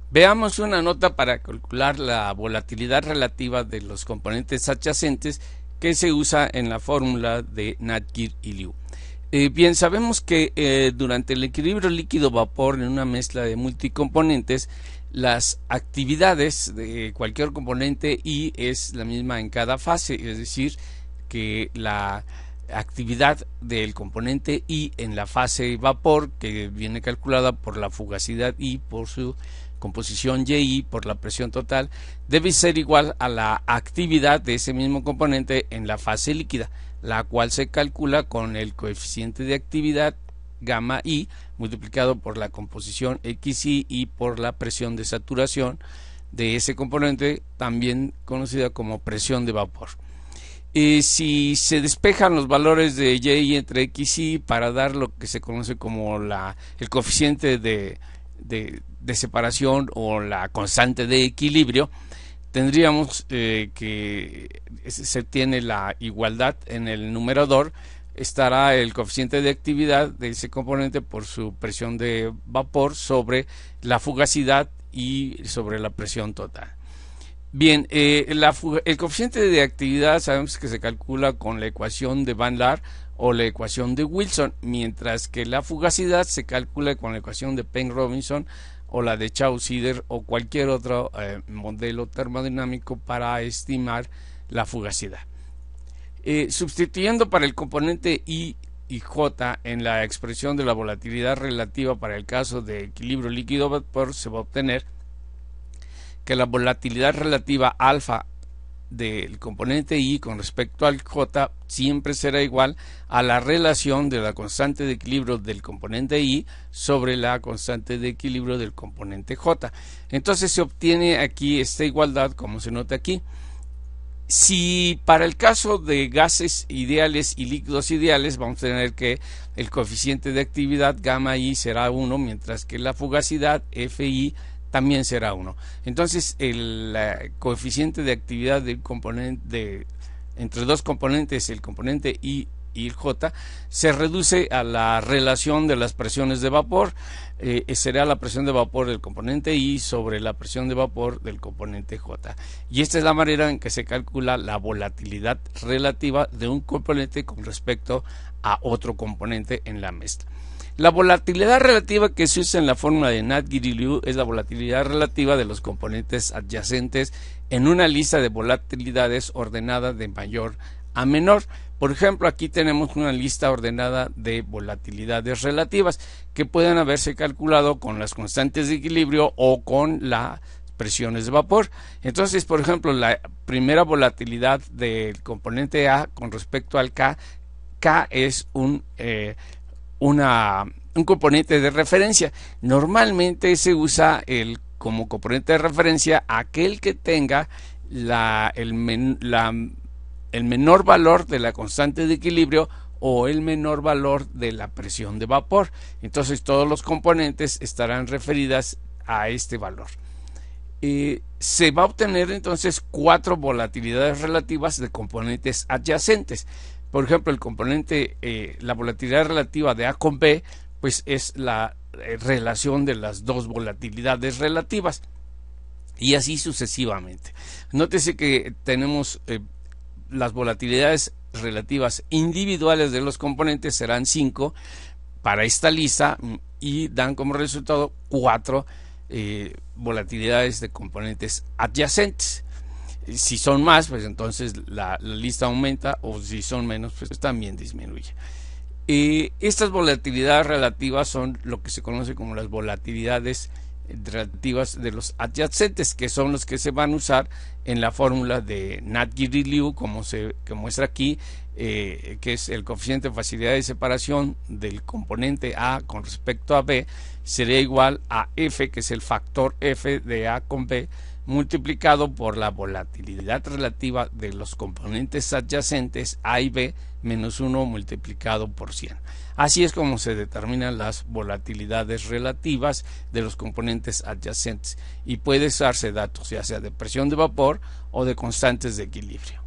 Veamos una nota para calcular la volatilidad relativa de los componentes adyacentes que se usa en la fórmula de Nat-Gir y Liu. Bien, sabemos que durante el equilibrio líquido-vapor en una mezcla de multicomponentes, las actividades de cualquier componente I es la misma en cada fase, es decir, que la actividad del componente I en la fase vapor, que viene calculada por la fugacidad I por su composición YI por la presión total, debe ser igual a la actividad de ese mismo componente en la fase líquida, la cual se calcula con el coeficiente de actividad gamma I multiplicado por la composición XI y por la presión de saturación de ese componente, también conocida como presión de vapor. Si se despejan los valores de Y entre X y para dar lo que se conoce como el coeficiente de separación o la constante de equilibrio, tendríamos que se tiene la igualdad en el numerador, estará el coeficiente de actividad de ese componente por su presión de vapor sobre la fugacidad y sobre la presión total. Bien, el coeficiente de actividad sabemos que se calcula con la ecuación de Van Laar o la ecuación de Wilson, mientras que la fugacidad se calcula con la ecuación de Penn-Robinson o la de Chau-Sider o cualquier otro modelo termodinámico para estimar la fugacidad. Sustituyendo para el componente I y J en la expresión de la volatilidad relativa para el caso de equilibrio líquido-vapor, se va a obtener que la volatilidad relativa alfa del componente I con respecto al J siempre será igual a la relación de la constante de equilibrio del componente I sobre la constante de equilibrio del componente J. Entonces se obtiene aquí esta igualdad, como se nota aquí. Si para el caso de gases ideales y líquidos ideales, vamos a tener que el coeficiente de actividad gamma I será 1, mientras que la fugacidad Fi también será 1. Entonces el coeficiente de actividad del componente entre dos componentes, el componente I y el J, se reduce a la relación de las presiones de vapor. Será la presión de vapor del componente I sobre la presión de vapor del componente J. Y esta es la manera en que se calcula la volatilidad relativa de un componente con respecto a otro componente en la mezcla. La volatilidad relativa que se usa en la fórmula de Nat-Gir y Liu es la volatilidad relativa de los componentes adyacentes en una lista de volatilidades ordenada de mayor a menor. Por ejemplo, aquí tenemos una lista ordenada de volatilidades relativas que pueden haberse calculado con las constantes de equilibrio o con las presiones de vapor. Entonces, por ejemplo, la primera volatilidad del componente A con respecto al K es un componente de referencia. Normalmente se usa como componente de referencia aquel que tenga el menor valor de la constante de equilibrio o el menor valor de la presión de vapor. Entonces todos los componentes estarán referidas a este valor. Se va a obtener entonces 4 volatilidades relativas de componentes adyacentes. Por ejemplo, el componente, la volatilidad relativa de A con B, pues es la relación de las dos volatilidades relativas, y así sucesivamente. Nótese que tenemos las volatilidades relativas individuales de los componentes serán 5 para esta lista y dan como resultado 4 volatilidades de componentes adyacentes. Si son más, pues entonces la lista aumenta, o si son menos, pues también disminuye. Estas volatilidades relativas son lo que se conoce como las volatilidades relativas de los adyacentes, que son los que se van a usar en la fórmula de Nat-Gir y Liu, como se muestra aquí, que es el coeficiente de facilidad de separación del componente A con respecto a B, sería igual a F, que es el factor F de A con B, multiplicado por la volatilidad relativa de los componentes adyacentes A y B menos 1 multiplicado por 100. Así es como se determinan las volatilidades relativas de los componentes adyacentes, y puede usarse datos ya sea de presión de vapor o de constantes de equilibrio.